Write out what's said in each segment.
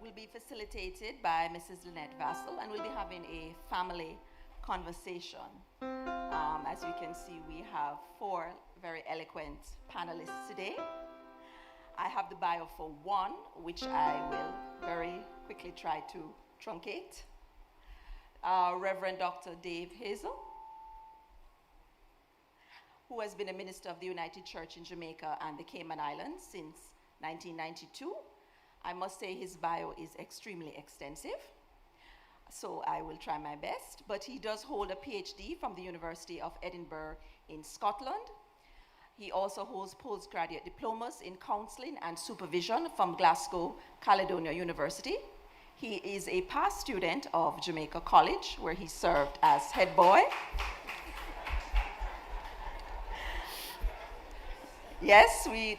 will be facilitated by Mrs. Lynette Vassell, and we'll be having a family conversation. As you can see, we have four very eloquent panelists today. I have the bio for one, which I will very quickly try to truncate. Reverend Dr. Dave Hazel, who has been a minister of the United Church in Jamaica and the Cayman Islands since 1992. I must say his bio is extremely extensive, so I will try my best. But he does hold a PhD from the University of Edinburgh in Scotland. He also holds postgraduate diplomas in counseling and supervision from Glasgow Caledonia University. He is a past student of Jamaica College, where he served as head boy. Yes, we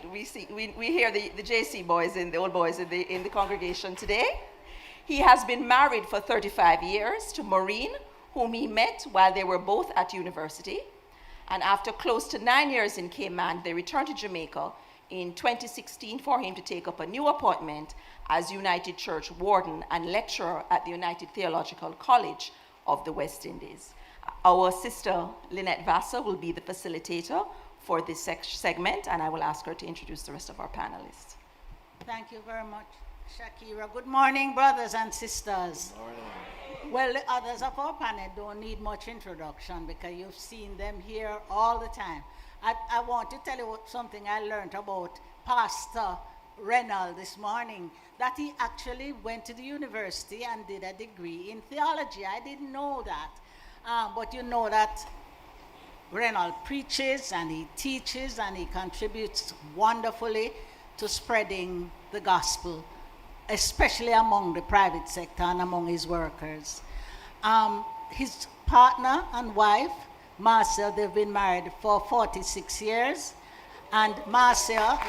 hear the JC boys and the old boys in the congregation today. He has been married for 35 years to Maureen, whom he met while they were both at university. And after close to 9 years in Cayman, they returned to Jamaica in 2016 for him to take up a new appointment as United Church warden and lecturer at the United Theological College of the West Indies. Our sister Lynette Vassell will be the facilitator for this segment, and I will ask her to introduce the rest of our panelists. Thank you very much, Shakira. Good morning, brothers and sisters. Good morning. Well, the others of our panel don't need much introduction because you've seen them here all the time. I want to tell you something I learned about Pastor Reynald this morning, that he actually went to the university and did a degree in theology. I didn't know that, but you know that Reynald preaches and he teaches and he contributes wonderfully to spreading the gospel, especially among the private sector and among his workers. His partner and wife, Marcia, they've been married for 46 years. And Marcia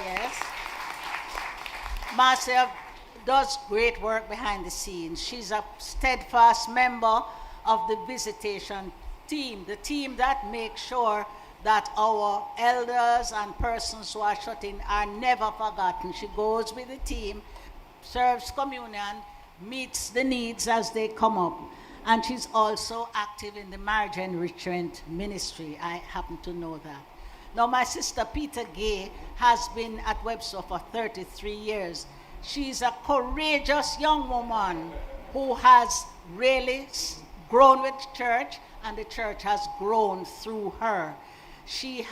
does great work behind the scenes. She's a steadfast member of the visitation team, the team that makes sure that our elders and persons who are shut in are never forgotten. She goes with the team, serves communion, meets the needs as they come up. And she's also active in the marriage enrichment ministry. I happen to know that. Now, my sister Peter Gay has been at Webster for 33 years. She's a courageous young woman who has really grown with church, and the church has grown through her. She's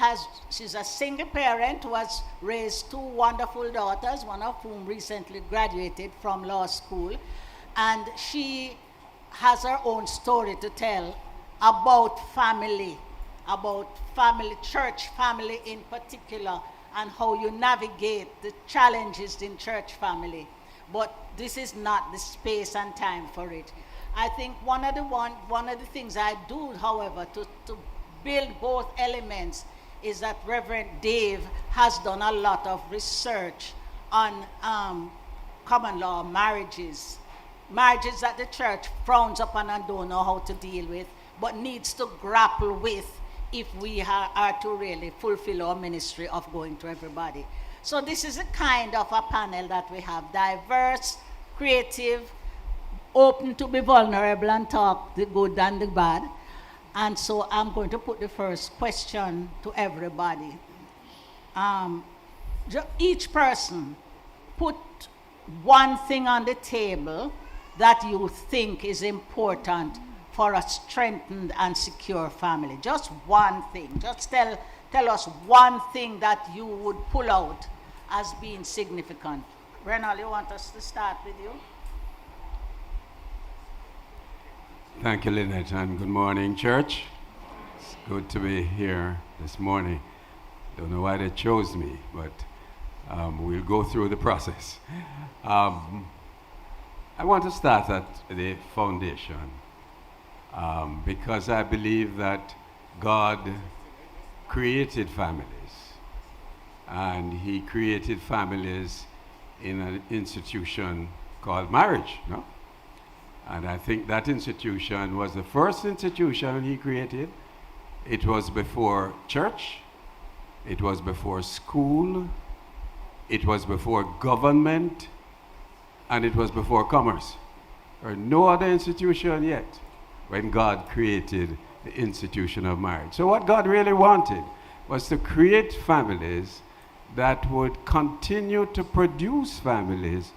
a single parent who has raised two wonderful daughters, one of whom recently graduated from law school. And she has her own story to tell about family, church family in particular, and how you navigate the challenges in church family. But this is not the space and time for it. I think one of the things I do, however, to build both elements is that Reverend Dave has done a lot of research on common law marriages that the church frowns upon and don't know how to deal with, but needs to grapple with if we are to really fulfill our ministry of going to everybody. So this is a kind of a panel that we have: diverse, creative, open to be vulnerable and talk the good and the bad. And so I'm going to put the first question to everybody. Each person put one thing on the table that you think is important for a strengthened and secure family. Just one thing. Just tell us one thing that you would pull out as being significant. Renal, you want us to start with you? Thank you, Lynette, and good morning, church. It's good to be here this morning. Don't know why they chose me, but we'll go through the process. I want to start at the foundation because I believe that God created families, and He created families in an institution called marriage, no? And I think that institution was the first institution He created. It was before church, it was before school, it was before government, and it was before commerce, or no other institution yet, when God created the institution of marriage. So what God really wanted was to create families that would continue to produce families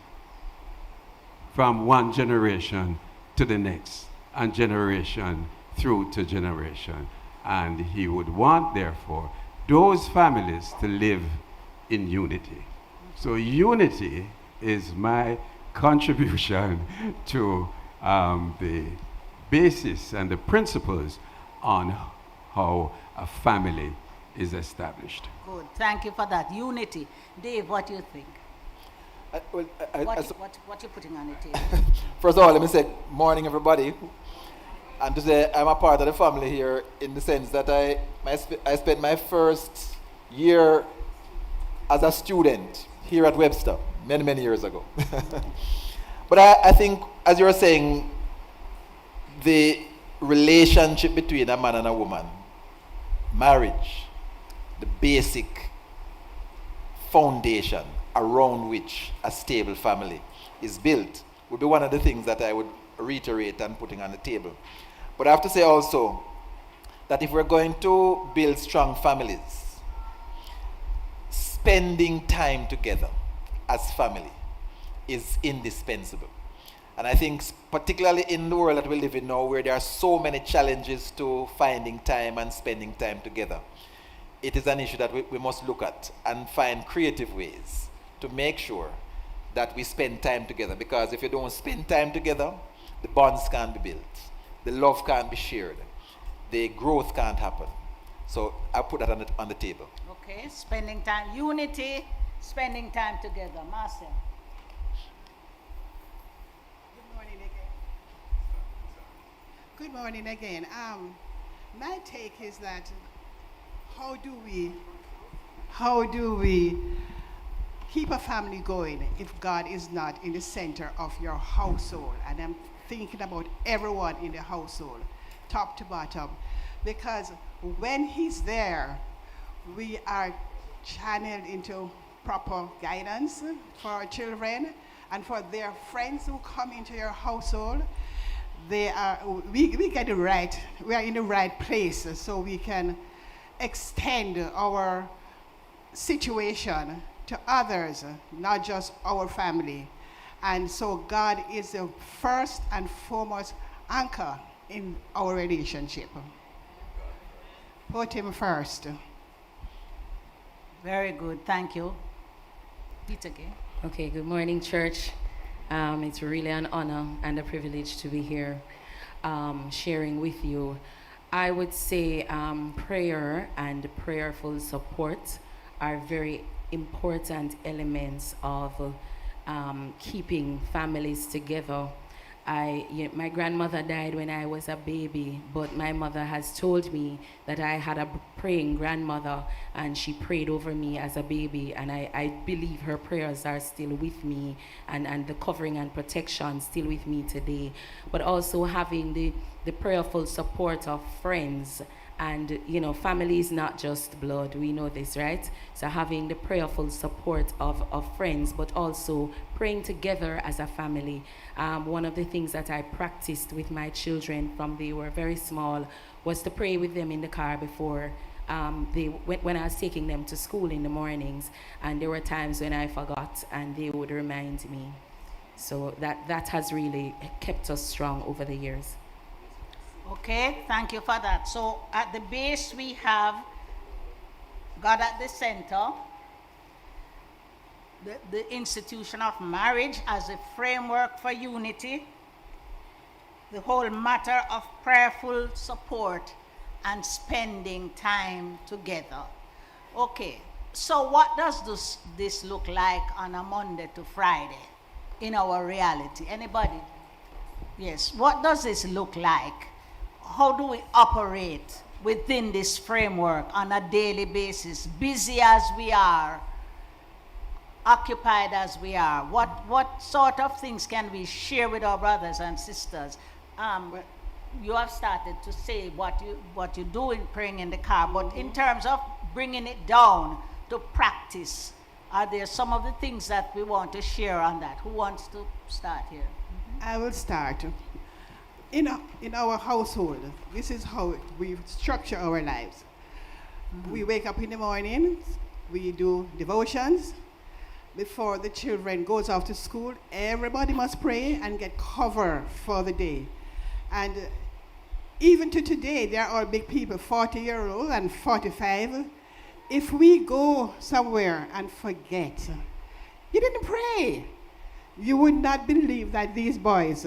from one generation to the next, and generation through to generation. And he would want, therefore, those families to live in unity. So unity is my contribution to the basis and the principles on how a family is established. Good. Thank you for that. Unity. Dave, what do you think? What you putting on the table? First of all, let me say morning, everybody. And to say I'm a part of the family here in the sense that I spent my first year as a student here at Webster many, many years ago. But I think, as you were saying, the relationship between a man and a woman, marriage, the basic foundation around which a stable family is built, would be one of the things that I would reiterate and putting on the table. But I have to say also that if we're going to build strong families, spending time together as family is indispensable. And I think particularly in the world that we live in now, where there are so many challenges to finding time and spending time together, it is an issue that we must look at and find creative ways to make sure that we spend time together. Because if you don't spend time together, the bonds can't be built, the love can't be shared, the growth can't happen. So I put that on the table. Okay, spending time, unity, spending time together. Marcel. Good morning again. Good morning again. My take is that how do we keep a family going if God is not in the center of your household? And I'm thinking about everyone in the household, top to bottom, because when he's there, we are channeled into proper guidance for our children and for their friends who come into your household. We get it right. We are in the right place, so we can extend our situation to others, not just our family. And so God is the first and foremost anchor in our relationship. Put him first. Very good. Thank you. Peter again. Okay, good morning, church. It's really an honor and a privilege to be here sharing with you. I would say prayer and prayerful support are very important elements of keeping families together. My grandmother died when I was a baby, but my mother has told me that I had a praying grandmother, and she prayed over me as a baby, and I believe her prayers are still with me, and the covering and protection still with me today. But also having the prayerful support of friends. And, family is not just blood. We know this, right? So having the prayerful support of friends, but also praying together as a family. One of the things that I practiced with my children from they were very small was to pray with them in the car before when I was taking them to school in the mornings. And there were times when I forgot, and they would remind me. So that has really kept us strong over the years. Okay, thank you for that. So at the base we have God at the center, the institution of marriage as a framework for unity, the whole matter of prayerful support and spending time together. Okay, so what does this look like on a Monday to Friday in our reality? Anybody? Yes, what does this look like? How do we operate within this framework on a daily basis, busy as we are, occupied as we are? What sort of things can we share with our brothers and sisters? You have started to say what you do in praying in the car, but in terms of bringing it down to practice, are there some of the things that we want to share on that? Who wants to start here? I will start. In our household, this is how we structure our lives. We wake up in the morning, we do devotions. Before the children goes off to school, everybody must pray and get cover for the day. And even to today, there are big people, 40-year-old and 45. If we go somewhere and forget, you didn't pray, you would not believe that these boys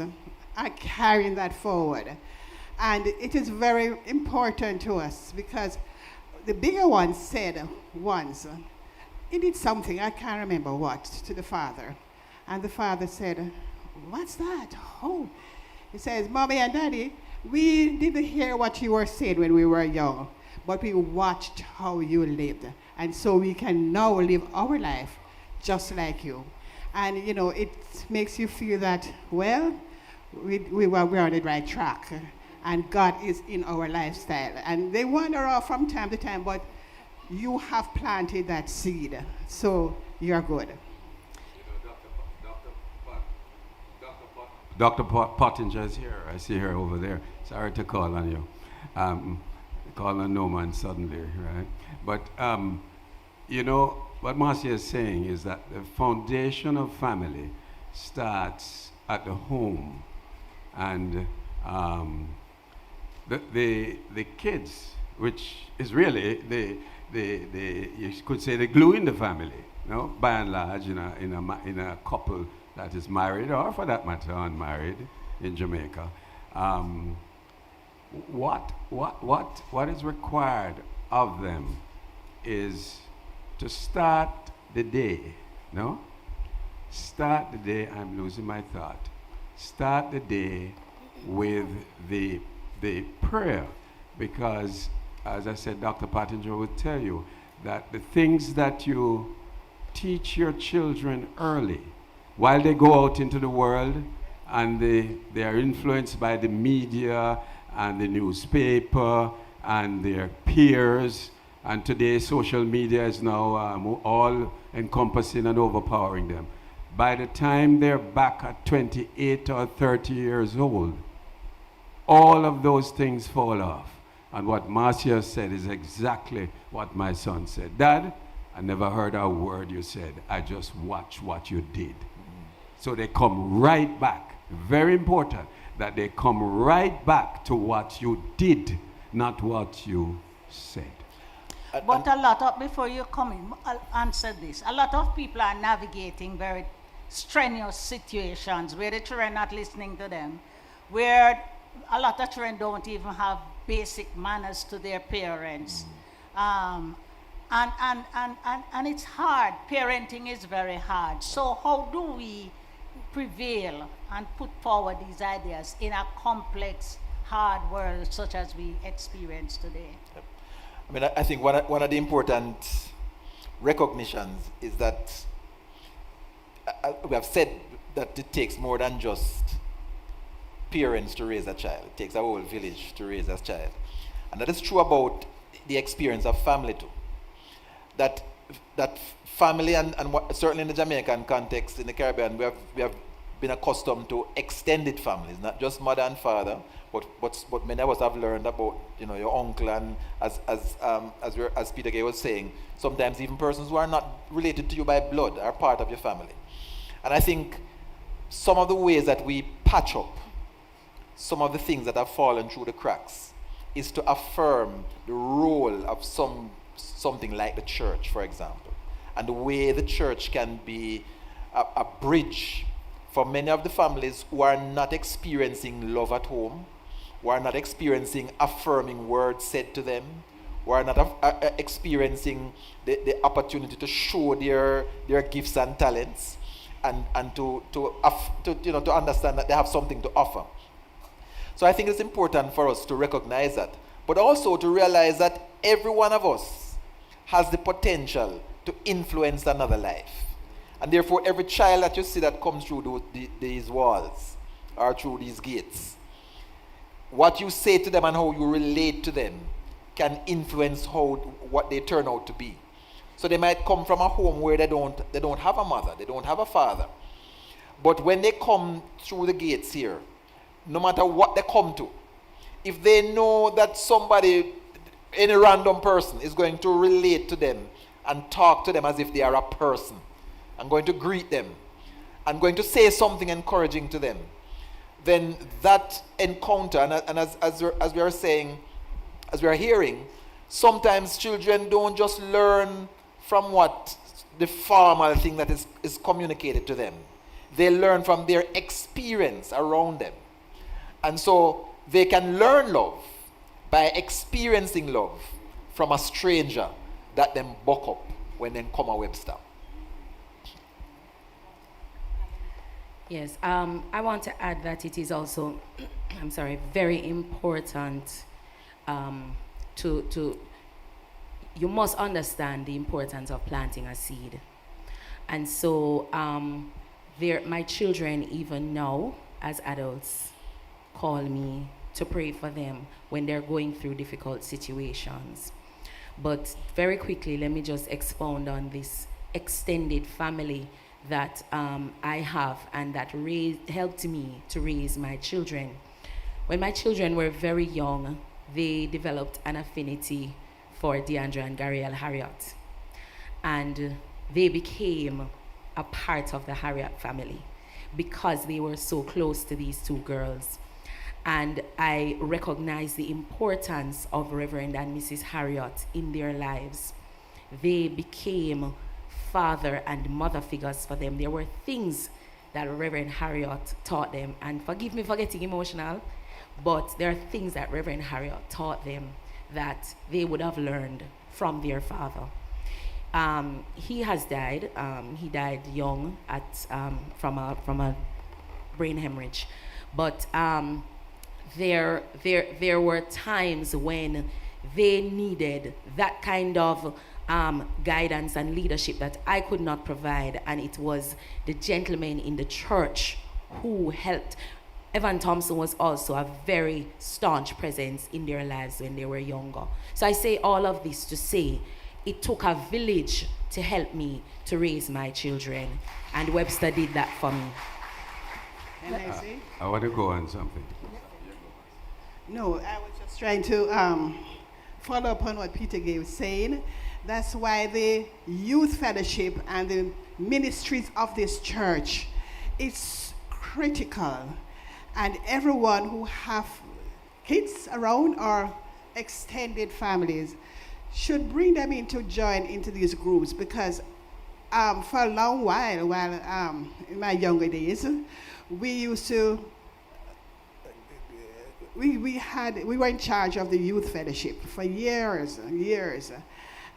are carrying that forward. And it is very important to us because the bigger one said once, he did something, I can't remember what, to the father. And the father said, "What's that? Oh." He says, "Mommy and Daddy, we didn't hear what you were saying when we were young, but we watched how you lived. And so we can now live our life just like you." And it makes you feel that, well, we're on the right track. And God is in our lifestyle. And they wander off from time to time, but you have planted that seed, so you're good. Dr. Pottinger is here. I see her over there. Sorry to call on you. Call on no man suddenly, right? But, what Marcia is saying is that the foundation of family starts at the home. And the kids, which is really you could say the glue in the family, by and large, in a couple that is married, or for that matter, unmarried in Jamaica. What is required of them is to start the day, Start the day, I'm losing my thought. Start the day with the prayer, because, as I said, Dr. Pottinger would tell you that the things that you teach your children early, while they go out into the world and they are influenced by the media and the newspaper and their peers, and today social media is now all encompassing and overpowering them. By the time they're back at 28 or 30 years old, all of those things fall off. And what Marcia said is exactly what my son said. "Dad, I never heard a word you said. I just watched what you did." So they come right back. Very important that they come right back to what you did, not what you said. But before you come in, I'll answer this. A lot of people are navigating very strenuous situations where the children are not listening to them, where a lot of children don't even have basic manners to their parents. And it's hard. Parenting is very hard. So how do we prevail and put forward these ideas in a complex, hard world such as we experience today? I think one of the important recognitions is that we have said that it takes more than just parents to raise a child. It takes a whole village to raise a child. And that is true about the experience of family too. That family, and certainly in the Jamaican context, in the Caribbean, we have been accustomed to extended families, not just mother and father, but many of us have learned about your uncle, and as Peter Gay was saying, sometimes even persons who are not related to you by blood are part of your family. And I think some of the ways that we patch up some of the things that have fallen through the cracks is to affirm the role of something like the church, for example, and the way the church can be a bridge for many of the families who are not experiencing love at home, who are not experiencing affirming words said to them, who are not experiencing the opportunity to show their gifts and talents, and to understand that they have something to offer. So I think it's important for us to recognize that, but also to realize that every one of us has the potential to influence another life. And therefore, every child that you see that comes through these walls or through these gates, what you say to them and how you relate to them can influence what they turn out to be. So they might come from a home where they don't have a mother, they don't have a father. But when they come through the gates here, no matter what they come to, if they know that somebody, any random person, is going to relate to them and talk to them as if they are a person, and going to greet them, and going to say something encouraging to them, then that encounter, and as we are saying, as we are hearing, sometimes children don't just learn from what the formal thing that is communicated to them. They learn from their experience around them. And so they can learn love by experiencing love from a stranger that them buck up when they come a Webster. Yes, I want to add that it is also, very important you must understand the importance of planting a seed. And so my children even now, as adults, call me to pray for them when they're going through difficult situations. But very quickly, let me just expound on this extended family that I have and that helped me to raise my children. When my children were very young, they developed an affinity for Deandra and Gariel Harriott. And they became a part of the Harriott family because they were so close to these two girls. And I recognize the importance of Reverend and Mrs. Harriott in their lives. They became father and mother figures for them. There were things that Reverend Harriott taught them, and forgive me for getting emotional, but there are things that Reverend Harriott taught them that they would have learned from their father. He has died. He died young from a brain hemorrhage, but there were times when they needed that kind of guidance and leadership that I could not provide, and it was the gentlemen in the church who helped. Evan Thompson was also a very staunch presence in their lives when they were younger. So I say all of this to say it took a village to help me to raise my children, and Webster did that for me. Can I say? I want to go on something. No, I was just trying to follow up on what Peter Gay was saying. That's why the youth fellowship and the ministries of this church is critical. And everyone who have kids around or extended families should bring them in to join into these groups, because for a long while in my younger days, we were in charge of the youth fellowship for years and years.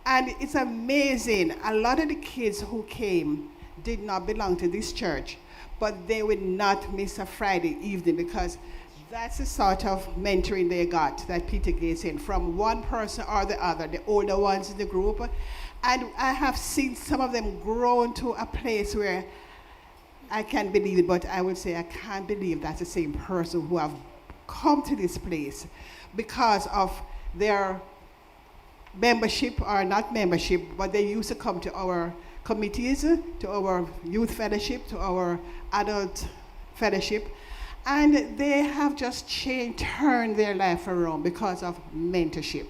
And it's amazing, a lot of the kids who came did not belong to this church, but they would not miss a Friday evening, because that's the sort of mentoring they got that Peter gets in from one person or the other, the older ones in the group. And I have seen some of them grow to a place where I can't believe it, but I would say I can't believe that's the same person who have come to this place because of their membership or not membership, but they used to come to our committees, to our youth fellowship, to our adult fellowship, and they have just turned their life around because of mentorship.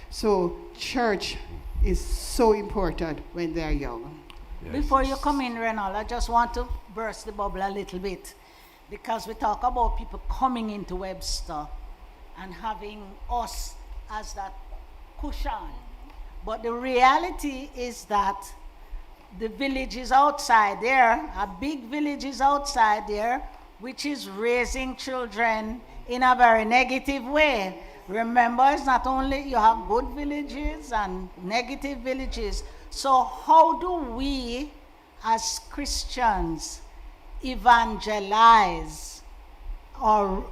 So church is so important when they're young. Yes. Before you come in, Renald, I just want to burst the bubble a little bit, because we talk about people coming into Webster and having us as that cushion. But the reality is that the village is outside there, a big village is outside there, which is raising children in a very negative way. Remember, it's not only you have good villages and negative villages. So how do we as Christians evangelize or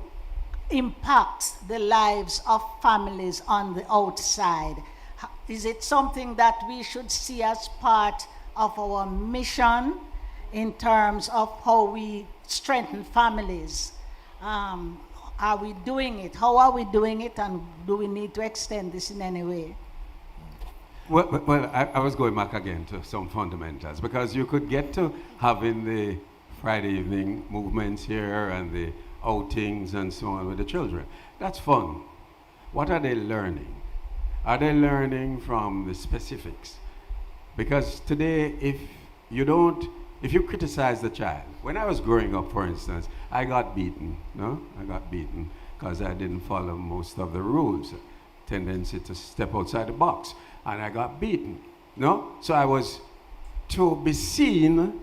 impact the lives of families on the outside? Is it something that we should see as part of our mission in terms of how we strengthen families? Are we doing it? How are we doing it? And do we need to extend this in any way? Well, I was going back again to some fundamentals because you could get to having the Friday evening movements here and the outings and so on with the children. That's fun. What are they learning? Are they learning from the specifics? Because today, if you criticize the child, when I was growing up, for instance, I got beaten, no? I got beaten because I didn't follow most of the rules, tendency to step outside the box, and I got beaten, no? So I was to be seen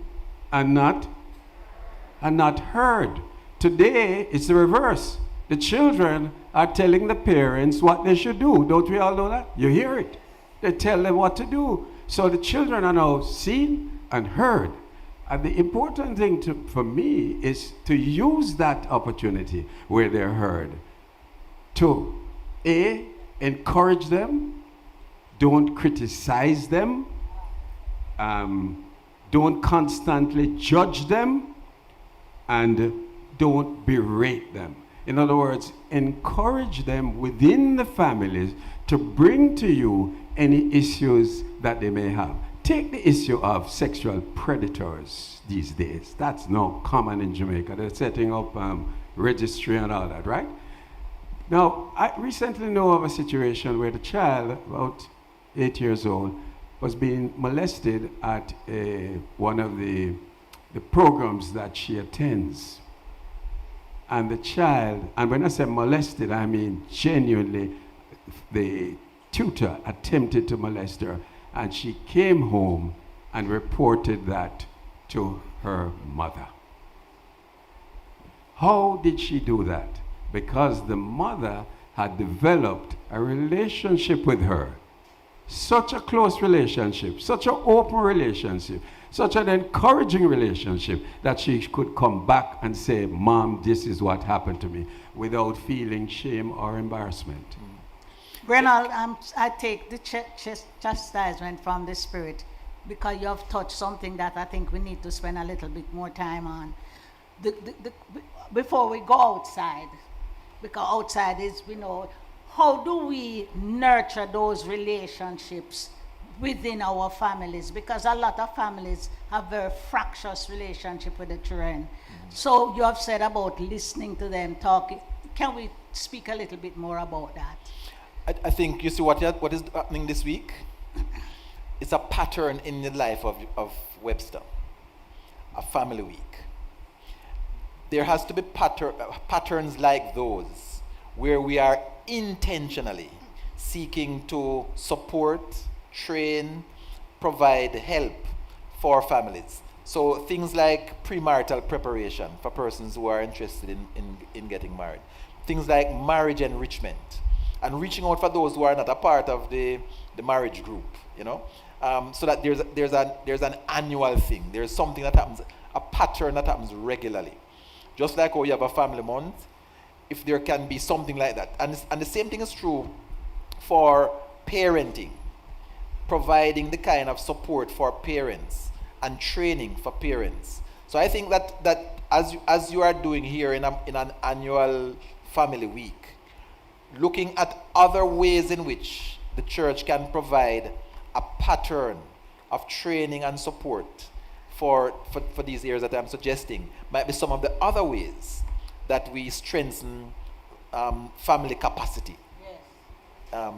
and not heard. Today, it's the reverse. The children are telling the parents what they should do. Don't we all know that? You hear it. They tell them what to do. So the children are now seen and heard. And the important thing for me is to use that opportunity where they're heard to encourage them, don't criticize them, don't constantly judge them, and don't berate them. In other words, encourage them within the families to bring to you any issues that they may have. Take the issue of sexual predators these days. That's now common in Jamaica. They're setting up registry and all that, right? Now, I recently know of a situation where the child, about 8 years old, was being molested at one of the programs that she attends. And the child, and when I say molested, I mean genuinely, the tutor attempted to molest her, and she came home and reported that to her mother. How did she do that? Because the mother had developed a relationship with her, such a close relationship, such an open relationship, such an encouraging relationship that she could come back and say, Mom, this is what happened to me, without feeling shame or embarrassment. Renald, I take the chastisement from the Spirit because you have touched something that I think we need to spend a little bit more time on. Before we go outside, because outside is, how do we nurture those relationships within our families? Because a lot of families have very fractious relationship with the children. So you have said about listening to them, talking. Can we speak a little bit more about that? I think you see what is happening this week? It's a pattern in the life of Webster, a family week. There has to be patterns like those where we are intentionally seeking to support, train, provide help for families. So things like premarital preparation for persons who are interested in getting married. Things like marriage enrichment and reaching out for those who are not a part of the marriage group, so that there's an annual thing. There's something that happens, a pattern that happens regularly. Just like how you have a family month, if there can be something like that. And the same thing is true for parenting, providing the kind of support for parents and training for parents. So I think that as you are doing here in an annual family week, looking at other ways in which the church can provide a pattern of training and support for these areas that I'm suggesting might be some of the other ways that we strengthen family capacity. Yes.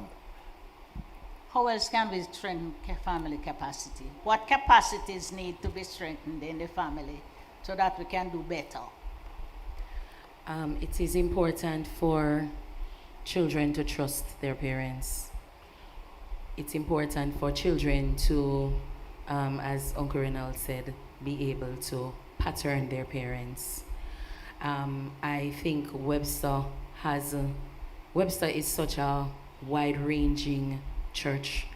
How else can we strengthen family capacity? What capacities need to be strengthened in the family so that we can do better? It is important for children to trust their parents. It's important for children to, as Uncle Renald said, be able to pattern their parents. I think Webster is such a wide-ranging church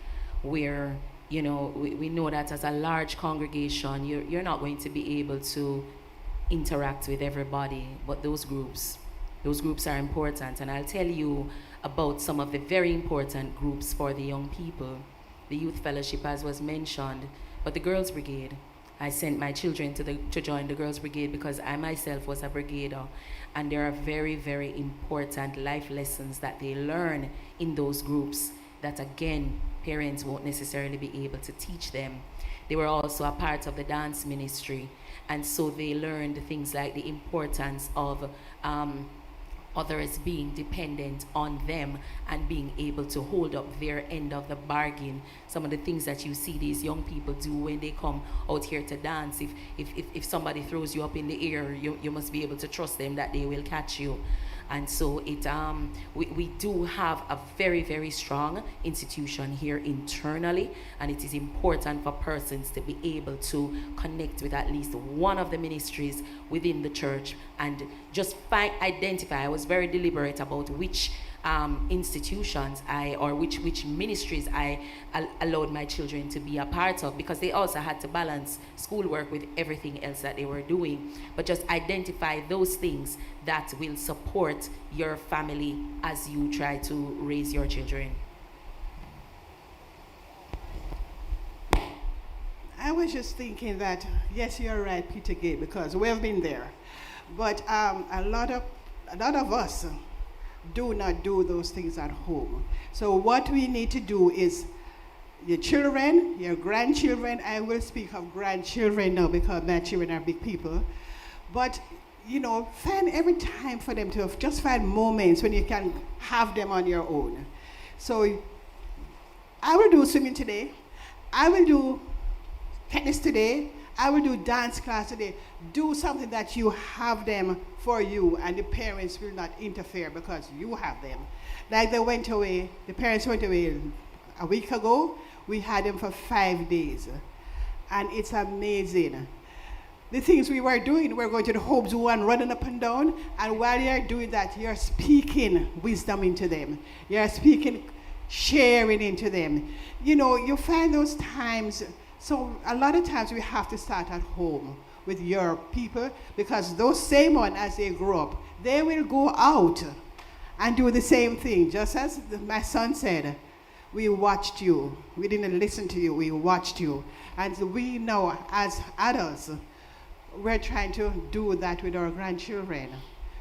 where, we know that as a large congregation, you're not going to be able to interact with everybody, but those groups are important. And I'll tell you about some of the very important groups for the young people. The youth fellowship, as was mentioned, but the girls brigade. I sent my children to join the girls brigade because I myself was a brigader, and there are very, very important life lessons that they learn in those groups. that again, parents won't necessarily be able to teach them. They were also a part of the dance ministry, and so they learned things like the importance of others being dependent on them and being able to hold up their end of the bargain. Some of the things that you see these young people do when they come out here to dance, if somebody throws you up in the air, you must be able to trust them that they will catch you. And so we do have a very, very strong institution here internally, and it is important for persons to be able to connect with at least one of the ministries within the church and just identify. I was very deliberate about which institutions which ministries I allowed my children to be a part of, because they also had to balance schoolwork with everything else that they were doing. But just identify those things that will support your family as you try to raise your children. I was just thinking that, yes, you're right, Peter Gay, because we've been there. But a lot of us do not do those things at home. So what we need to do is your children, your grandchildren, I will speak of grandchildren now because my children are big people, but find every time for them to just find moments when you can have them on your own. So I will do swimming today, I will do tennis today, I will do dance class today. Do something that you have them for you, and the parents will not interfere because you have them. Like the parents went away a week ago. We had them for 5 days, and it's amazing. The things we were doing, we're going to the Hope Zoo and running up and down, and while you're doing that, you're speaking wisdom into them. You're speaking sharing into them. You find those times. So a lot of times we have to start at home with your people, because those same ones, as they grow up, they will go out and do the same thing. Just as my son said, we watched you. We didn't listen to you, we watched you. And we know as adults, we're trying to do that with our grandchildren.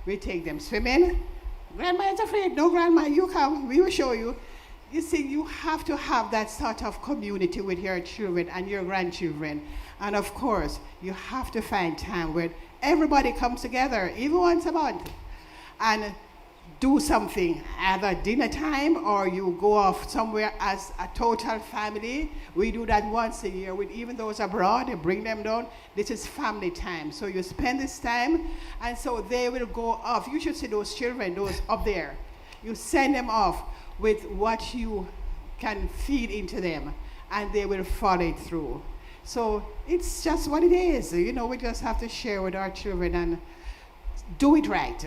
We take them swimming. Grandma is afraid. No, Grandma, you come. We will show you. You see, you have to have that sort of community with your children and your grandchildren. And of course, you have to find time where everybody comes together, even once a month, and do something, either dinner time or you go off somewhere as a total family. We do that once a year with even those abroad, they bring them down. This is family time. So you spend this time, and so they will go off. You should see those children, those up there. You send them off with what you can feed into them, and they will follow it through. So it's just what it is. We just have to share with our children and do it right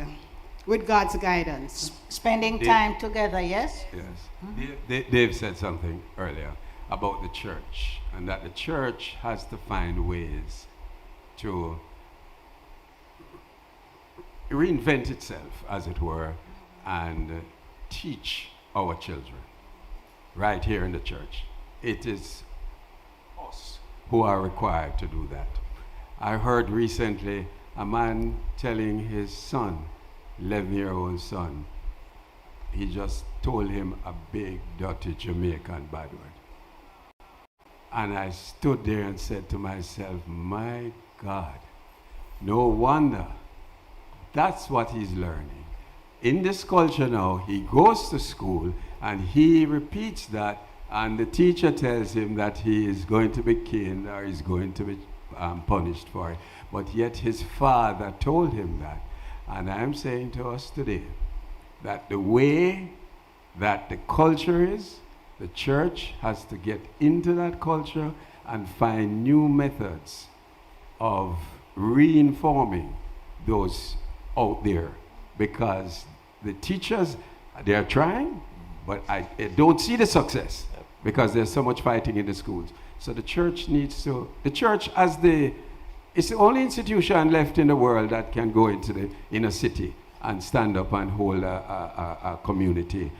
with God's guidance. Spending time together, yes? Yes. Mm-hmm. Dave said something earlier about the church, and that the church has to find ways to reinvent itself, as it were, and teach our children right here in the church. It is us who are required to do that. I heard recently a man telling his son, 11-year-old son, he just told him a big, dirty Jamaican bad word. And I stood there and said to myself, my God, no wonder that's what he's learning. In this culture now, he goes to school and he repeats that, and the teacher tells him that he is going to be caned or is going to be punished for it. But yet his father told him that. And I'm saying to us today that the way that the culture is, the church has to get into that culture and find new methods of reinforming those out there, because the teachers, they are trying, but I don't see the success because there's so much fighting in the schools. So the church needs to, the church it's the only institution left in the world that can go into the inner city and stand up and hold a community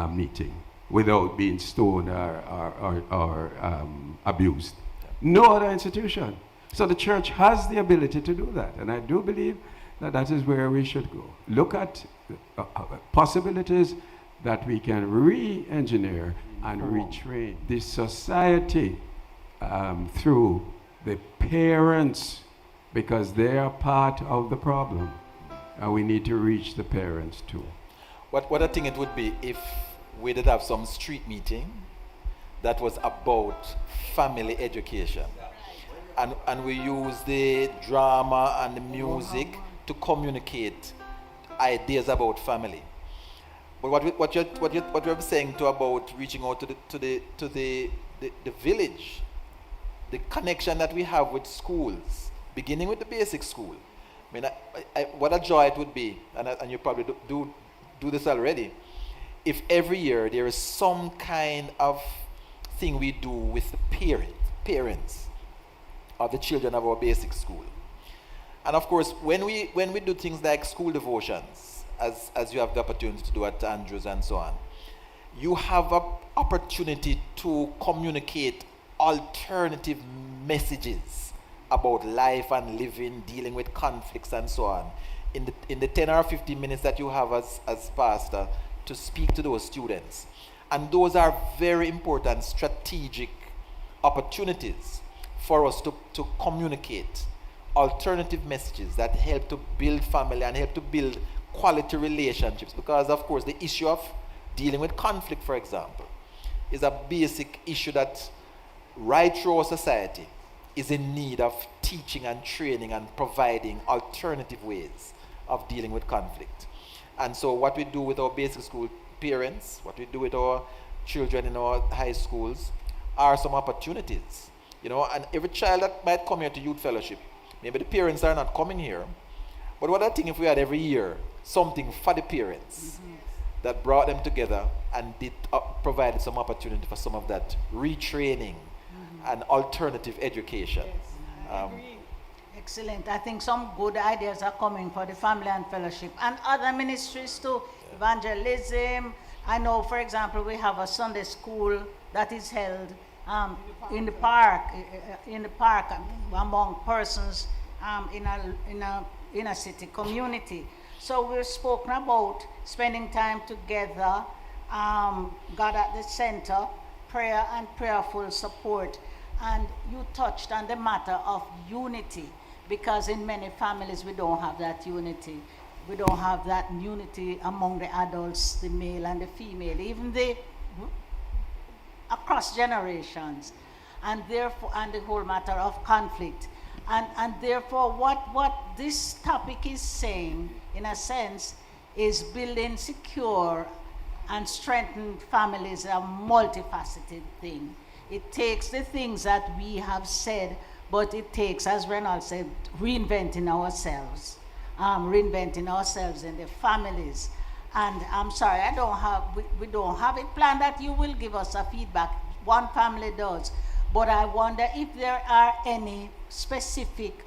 meeting without being stoned or abused. No other institution. So the church has the ability to do that, and I do believe that is where we should go. Look at possibilities that we can re-engineer and retrain the society through the parents, because they are part of the problem, and we need to reach the parents too. What I think it would be if we did have some street meeting that was about family education. And we use the drama and the music to communicate ideas about family. But what you're saying to about reaching out to the village, the connection that we have with schools, beginning with the basic school. I mean, what a joy it would be, and you probably do this already, if every year there is some kind of thing we do with the parents of the children of our basic school. And of course, when we do things like school devotions, as you have the opportunity to do at Andrews and so on, you have an opportunity to communicate alternative messages about life and living, dealing with conflicts and so on, in the 10 or 15 minutes that you have as pastor to speak to those students. And those are very important strategic opportunities for us to communicate alternative messages that help to build family and help to build quality relationships. Because of course the issue of dealing with conflict, for example, is a basic issue that right through our society is in need of teaching and training and providing alternative ways of dealing with conflict. And so what we do with our basic school parents, what we do with our children in our high schools, are some opportunities. And every child that might come here to youth fellowship, maybe the parents are not coming here, but what I think if we had every year something for the parents that brought them together and did provided some opportunity for some of that retraining and alternative education. Yes, I agree. Excellent. I think some good ideas are coming for the family and fellowship and other ministries too. Evangelism. I know, for example, we have a Sunday school that is held in the park among persons in a inner city community. So we've spoken about spending time together, God at the center, prayer and prayerful support. And you touched on the matter of unity, because in many families we don't have that unity. We don't have that unity among the adults, the male and the female, even across generations, and therefore, and the whole matter of conflict. And therefore, what this topic is saying, in a sense, is building secure and strengthened families, a multifaceted thing. It takes the things that we have said, but it takes, as Renald said, reinventing ourselves in the families. And I'm sorry, we don't have it planned that you will give us a feedback. One family does. But I wonder if there are any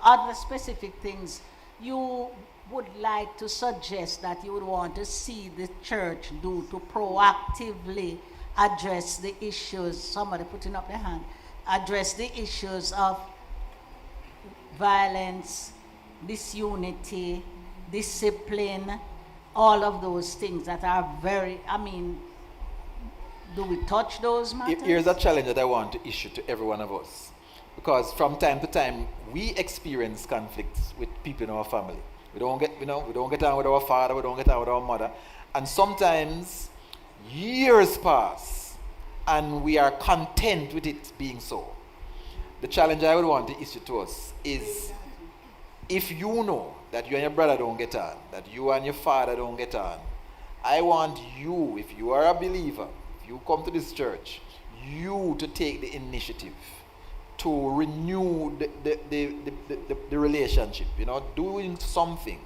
other specific things you would like to suggest that you would want to see the church do to proactively address the issues, somebody putting up their hand, address the issues of violence, disunity, discipline, all of those things that are do we touch those matters? Here's a challenge that I want to issue to every one of us. Because from time to time, we experience conflicts with people in our family. We don't get on with our father, we don't get on with our mother. And sometimes years pass and we are content with it being so. The challenge I would want to issue to us is, if you know that you and your brother don't get on, that you and your father don't get on, I want you, if you are a believer, if you come to this church, you to take the initiative to renew the relationship, doing something.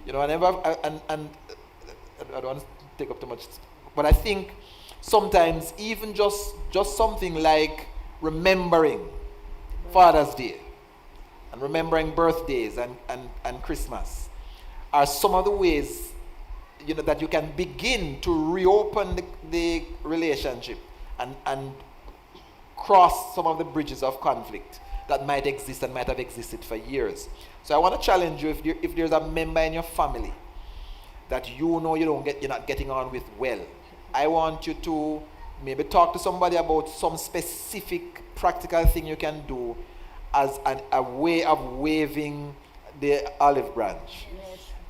And I don't want to take up too much, but I think sometimes even just something like remembering Father's Day and remembering birthdays and Christmas are some of the ways that you can begin to reopen the relationship and cross some of the bridges of conflict that might exist and might have existed for years. So I want to challenge you, if there's a member in your family that you're not getting on with well, I want you to maybe talk to somebody about some specific practical thing you can do as a way of waving the olive branch,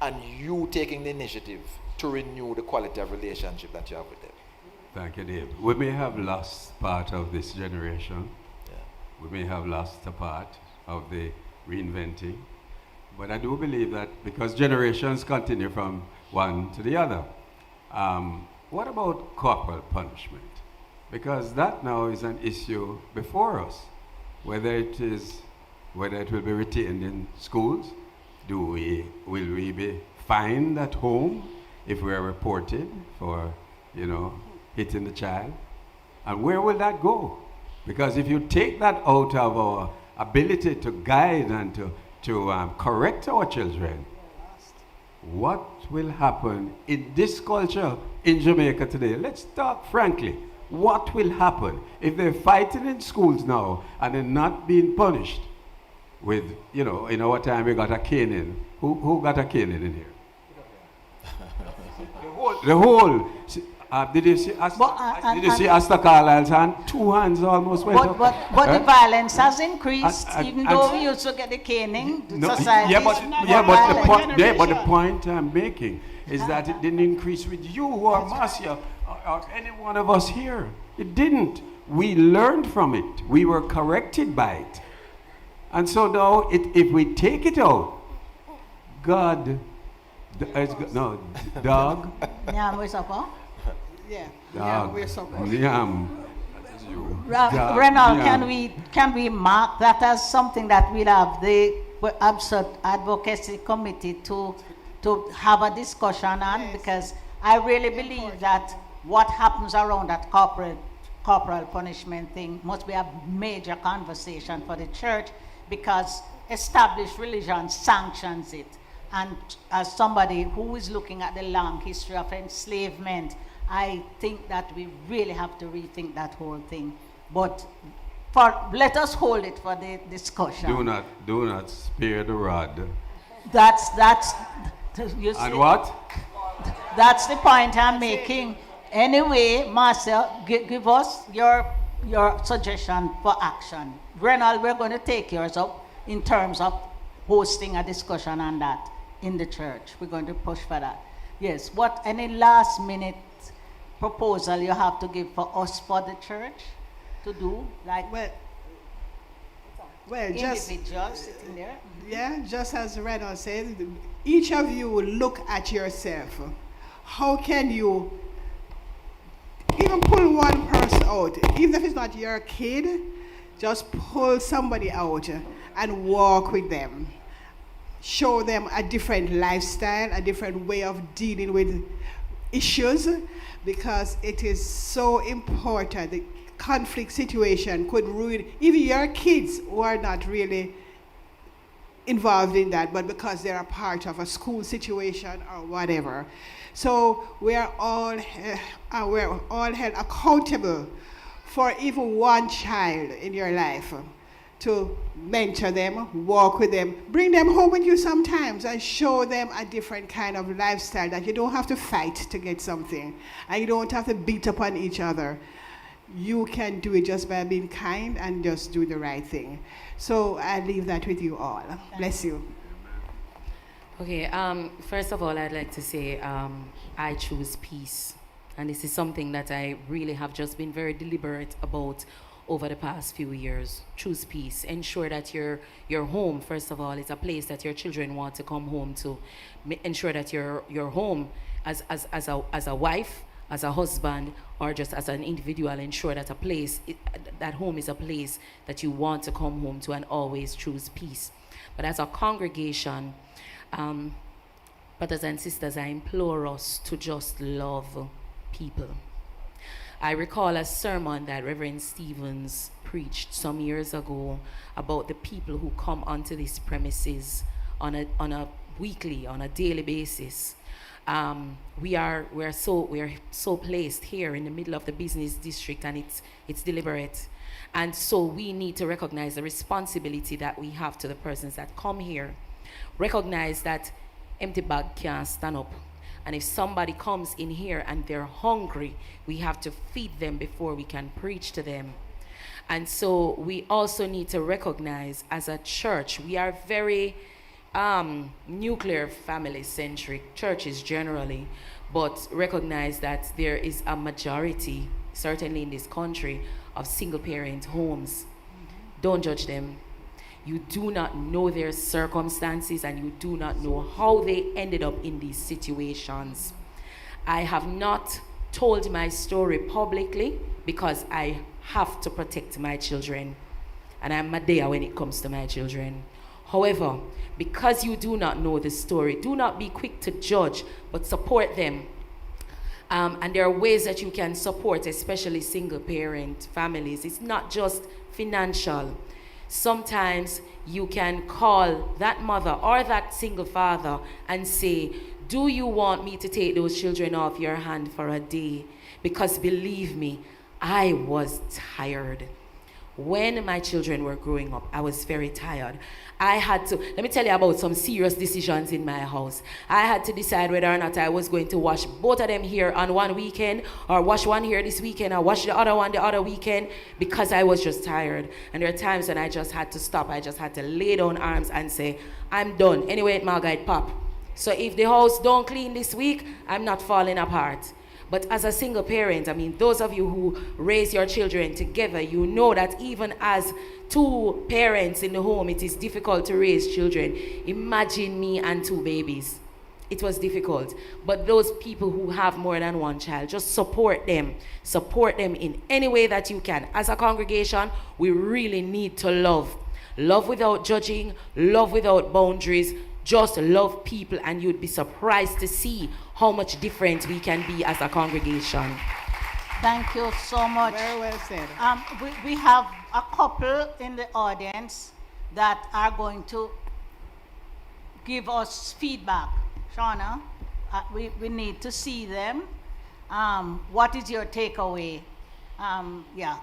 and you taking the initiative to renew the quality of relationship that you have with them. Thank you, Dave. We may have lost part of this generation. Yeah. We may have lost a part of the reinventing. But I do believe that because generations continue from one to the other. What about corporal punishment? Because that now is an issue before us. Whether it will be retained in schools, will we be fined at home if we are reported for, hitting the child? And where will that go? Because if you take that out of our ability to guide and to correct our children, what will happen in this culture in Jamaica today? Let's talk frankly. What will happen if they're fighting in schools now and they're not being punished with, in our time we got a caning. Who got a caning in here? the whole did you see Asta Carlisle's hand? 2 hands almost went up. But the violence has increased, even though we used to get the caning. Society but the point I'm making is that it didn't increase with you or Marcia or any one of us here. It didn't. We learned from it. We were corrected by it. And so now, if we take it out, dog. Yeah, where's up, huh? Yeah. Dog. We're so close. Renal, can we mark that as something that we'll have the absurd advocacy committee to have a discussion on? Yes. Because I really believe that what happens around that corporal punishment thing must be a major conversation for the church, because established religion sanctions it. And as somebody who is looking at the long history of enslavement, I think that we really have to rethink that whole thing. But let us hold it for the discussion. Do not spare the rod. That's you see, and what? That's the point I'm making. Anyway, Marcel, give us your suggestion for action. Renal, we're going to take yours up in terms of hosting a discussion on that in the church. We're going to push for that. Yes, any last minute proposal you have to give for us for the church to do? Like individuals sitting there? Yeah, just as Reynolds said, each of you will look at yourself. How can you even pull one person out? Even if it's not your kid, just pull somebody out and walk with them. Show them a different lifestyle, a different way of dealing with issues, because it is so important. The conflict situation could ruin even your kids who are not really involved in that, but because they're a part of a school situation or whatever. So we're all held accountable for even one child in your life, to mentor them, walk with them, bring them home with you sometimes and show them a different kind of lifestyle, that you don't have to fight to get something and you don't have to beat up on each other. You can do it just by being kind and just do the right thing. So I leave that with you all. Bless you. Okay, first of all, I'd like to say I choose peace. And this is something that I really have just been very deliberate about over the past few years. Choose peace. Ensure that your home, first of all, is a place that your children want to come home to. Ensure that your home as a wife, as a husband, or just as an individual, ensure that that home is a place that you want to come home to, and always choose peace. But as a congregation, brothers and sisters, I implore us to just love people. I recall a sermon that Reverend Stevens preached some years ago about the people who come onto these premises on a weekly, on a daily basis. We're so placed here in the middle of the business district, and it's deliberate. And so we need to recognize the responsibility that we have to the persons that come here. Recognize that empty bag can't stand up. And if somebody comes in here and they're hungry, we have to feed them before we can preach to them. And so we also need to recognize as a church, we are very nuclear family centric churches generally, but recognize that there is a majority, certainly in this country, of single parent homes. Don't judge them. You do not know their circumstances and you do not know how they ended up in these situations. I have not told my story publicly because I have to protect my children. And I'm Medea when it comes to my children. However, because you do not know the story, do not be quick to judge, but support them. And there are ways that you can support, especially single parent families. It's not just financial. Sometimes you can call that mother or that single father and say, do you want me to take those children off your hand for a day? Because believe me, I was tired. When my children were growing up, I was very tired. I had to, let me tell you about some serious decisions in my house. I had to decide whether or not I was going to wash both of them here on one weekend, or wash one here this weekend, or wash the other one the other weekend, because I was just tired. And there are times when I just had to stop. I just had to lay down arms and say, I'm done. Anyway, my guide pop. So if the house don't clean this week, I'm not falling apart. But as a single parent, I mean, those of you who raise your children together, you know that even as two parents in the home, it is difficult to raise children. Imagine me and two babies. It was difficult. But those people who have more than one child, just support them. Support them in any way that you can. As a congregation, we really need to love. Love without judging, love without boundaries. Just love people, and you'd be surprised to see how much different we can be as a congregation. Thank you so much. Very well said. We have a couple in the audience that are going to give us feedback. Shauna, we need to see them. What is your takeaway? Yeah.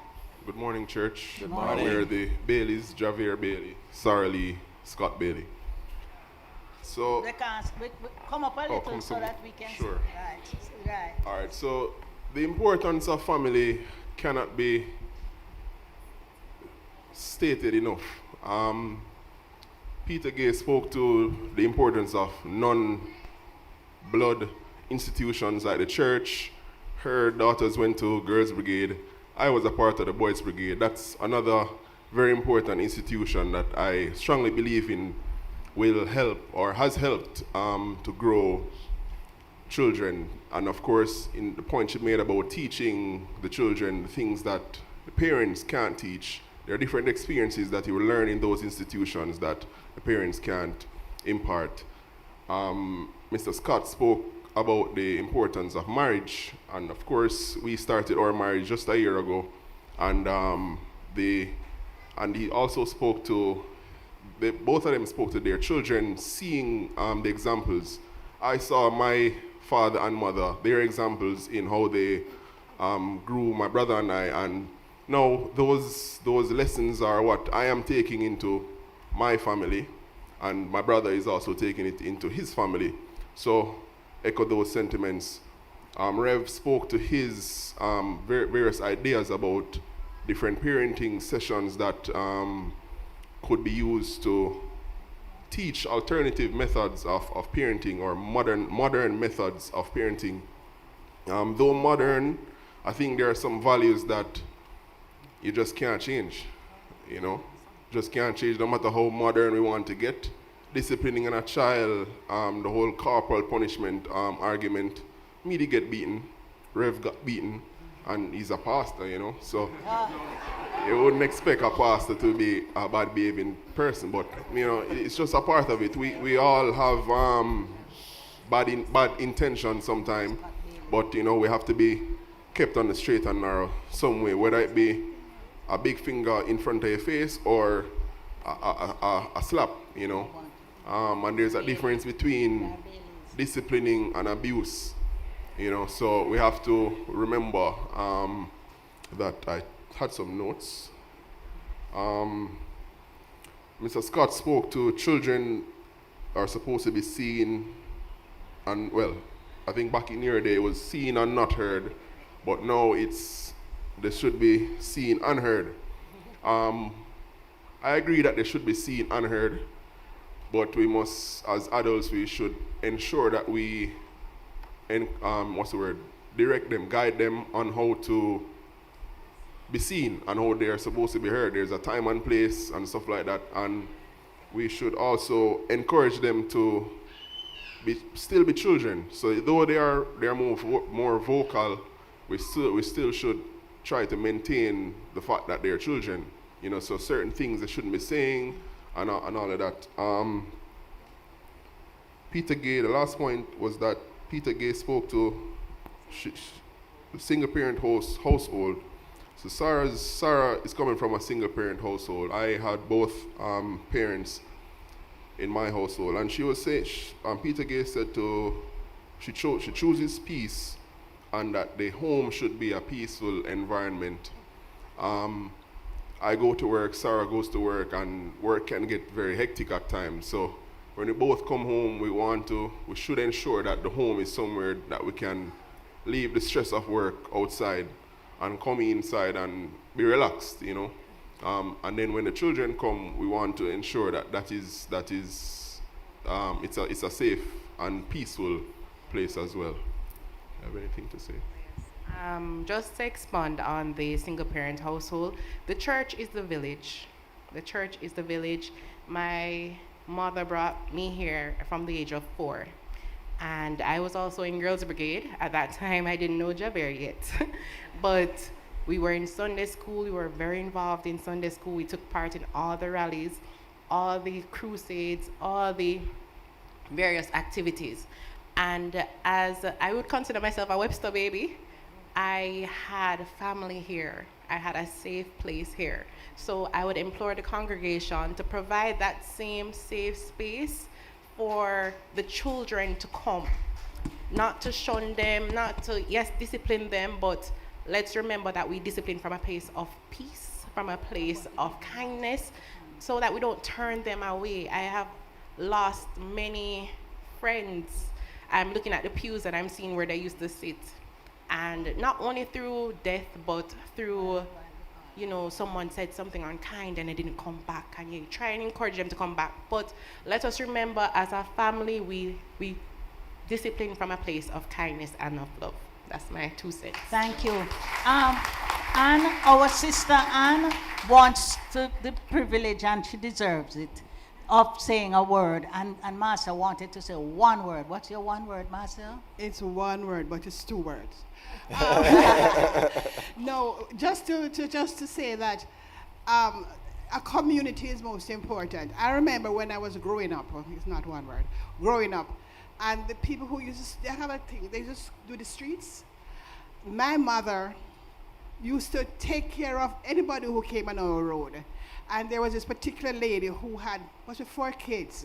Good morning, church. Good morning. We're the Baileys, Javier Bailey, Sarah Lee, Scott Bailey. So, They can come up a little come so some- that we can sure. see. Right. all right, so the importance of family cannot be stated enough. Peter Gay spoke to the importance of non-blood institutions like the church. Her daughters went to Girls Brigade. I was a part of the Boys Brigade. That's another very important institution that I strongly believe in will help or has helped to grow children. And of course, in the point you made about teaching the children things that the parents can't teach, there are different experiences that you will learn in those institutions that the parents can't impart. Mr. Scott spoke about the importance of marriage, and of course, we started our marriage just a year ago, and he also spoke to both of them spoke to their children, seeing the examples. I saw my father and mother, their examples in how they grew my brother and I, and now those lessons are what I am taking into my family, and my brother is also taking it into his family. So, echo those sentiments. Rev spoke to his various ideas about different parenting sessions that could be used to teach alternative methods of parenting, or modern methods of parenting. Though modern, I think there are some values that you just can't change, just can't change no matter how modern we want to get. Disciplining a child, the whole corporal punishment argument, me to get beaten, Rev got beaten, and he's a pastor, so you wouldn't expect a pastor to be a bad behaving person, but it's just a part of it. We all have bad intentions sometimes, but we have to be kept on the straight and narrow some way, whether it be a big finger in front of your face or a slap, and there's a difference between disciplining and abuse, so we have to remember that I had some notes. Mr. Scott spoke to children are supposed to be seen and, I think back in your day it was seen and not heard, but now they should be seen and heard. I agree that they should be seen and heard, but we must, as adults, we should ensure that we, direct them, guide them on how to be seen and how they are supposed to be heard. There's a time and place and stuff like that, and we should also encourage them to still be children. So though they are more vocal, we still should try to maintain the fact that they're children. So certain things they shouldn't be saying and all of that. Peter Gay, the last point was that Peter Gay spoke to a single parent household. So Sarah is coming from a single parent household. I had both parents in my household, and she was saying, Peter Gay said she chooses peace, and that the home should be a peaceful environment. I go to work, Sarah goes to work, and work can get very hectic at times. So when we both come home, we should ensure that the home is somewhere that we can leave the stress of work outside and come inside and be relaxed, And then when the children come, we want to ensure that it's a safe and peaceful place as well. Have anything to say? Just to expand on the single parent household, the church is the village. The church is the village. My mother brought me here from the age of 4. And I was also in Girls Brigade. At that time, I didn't know Javier yet. But we were in Sunday school. We were very involved in Sunday school. We took part in all the rallies, all the crusades, all the various activities. And as I would consider myself a Webster baby, I had family here. I had a safe place here. So I would implore the congregation to provide that same safe space for the children to come. Not to shun them, not to, yes, discipline them, but let's remember that we discipline from a place of peace, from a place of kindness, so that we don't turn them away. I have lost many friends. I'm looking at the pews and I'm seeing where they used to sit. And not only through death, but through, someone said something unkind and they didn't come back. And you try and encourage them to come back. But let us remember, as a family, we discipline from a place of kindness and of love. That's my 2 cents. Thank you. Anne, our sister Anne, wants the privilege, and she deserves it, of saying a word. And Marcia wanted to say one word. What's your one word, Marcia? It's one word, but it's 2 words. No, just to say that a community is most important. I remember when I was growing up, it's not one word, growing up, and the people who they have a thing, they just do the streets. My mother used to take care of anybody who came on our road. And there was this particular lady who had 4 kids.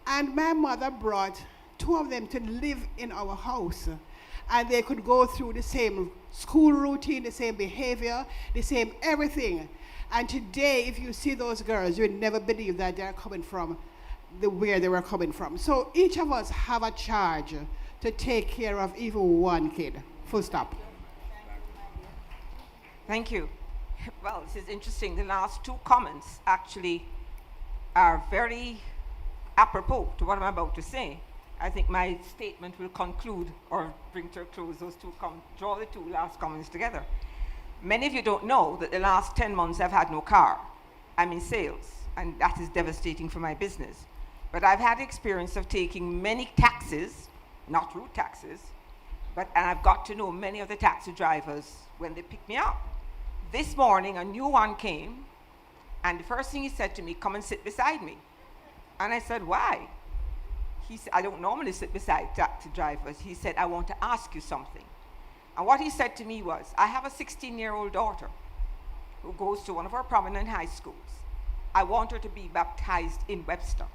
And my mother brought 2 of them to live in our house. And they could go through the same school routine, the same behavior, the same everything. And today, if you see those girls, you would never believe that they're coming from where they were coming from. So each of us have a charge to take care of even one kid. Full stop. Thank you. Well, this is interesting. The last 2 comments actually are very apropos to what I'm about to say. I think my statement will conclude or bring to a close those 2 draw the 2 last comments together. Many of you don't know that the last 10 months I've had no car. I'm in sales, and that is devastating for my business. But I've had the experience of taking many taxis, not route taxis, and I've got to know many of the taxi drivers when they pick me up. This morning, a new one came, and the first thing he said to me, "Come and sit beside me." And I said, "Why?" He said, "I don't normally sit beside taxi drivers." He said, "I want to ask you something." And what he said to me was, "I have a 16-year-old daughter who goes to one of our prominent high schools. I want her to be baptized in Webster."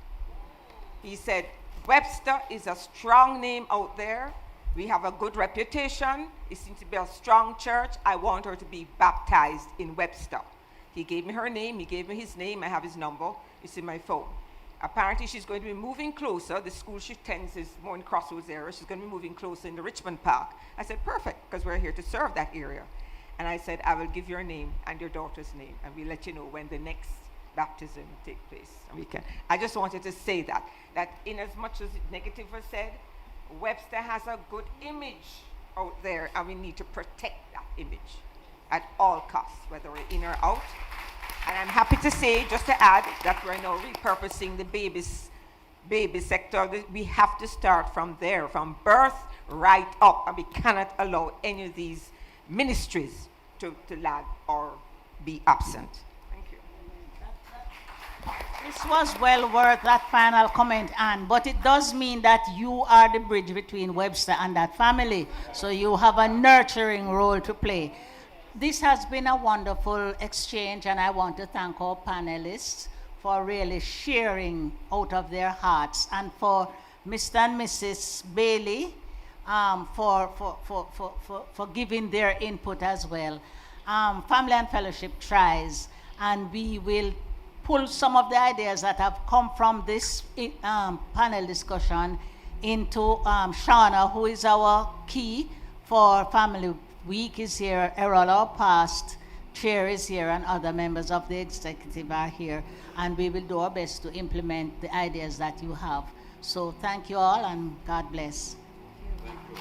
He said, "Webster is a strong name out there. We have a good reputation. It seems to be a strong church. I want her to be baptized in Webster." He gave me her name. He gave me his name. I have his number. It's in my phone. Apparently, she's going to be moving closer. The school she attends is more in Crossroads area. She's going to be moving closer in the Richmond Park. I said, perfect, because we're here to serve that area. And I said, I will give your name and your daughter's name, and we'll let you know when the next baptism will take place. And we can. I just wanted to say that in as much as negative was said, Webster has a good image out there, and we need to protect that image at all costs, whether we're in or out. And I'm happy to say, just to add, that we're now repurposing the baby sector. We have to start from there, from birth right up, and we cannot allow any of these ministries to lag or be absent. Thank you. This was well worth that final comment, Anne, but it does mean that you are the bridge between Webster and that family, so you have a nurturing role to play. This has been a wonderful exchange, and I want to thank our panelists for really sharing out of their hearts, and for Mr. and Mrs. Bailey for giving their input as well. Family and Fellowship tries, and we will pull some of the ideas that have come from this panel discussion into Shauna, who is our key for Family Week, is here. Errol, our past chair, is here, and other members of the executive are here, and we will do our best to implement the ideas that you have. So thank you all, and God bless. Thank you.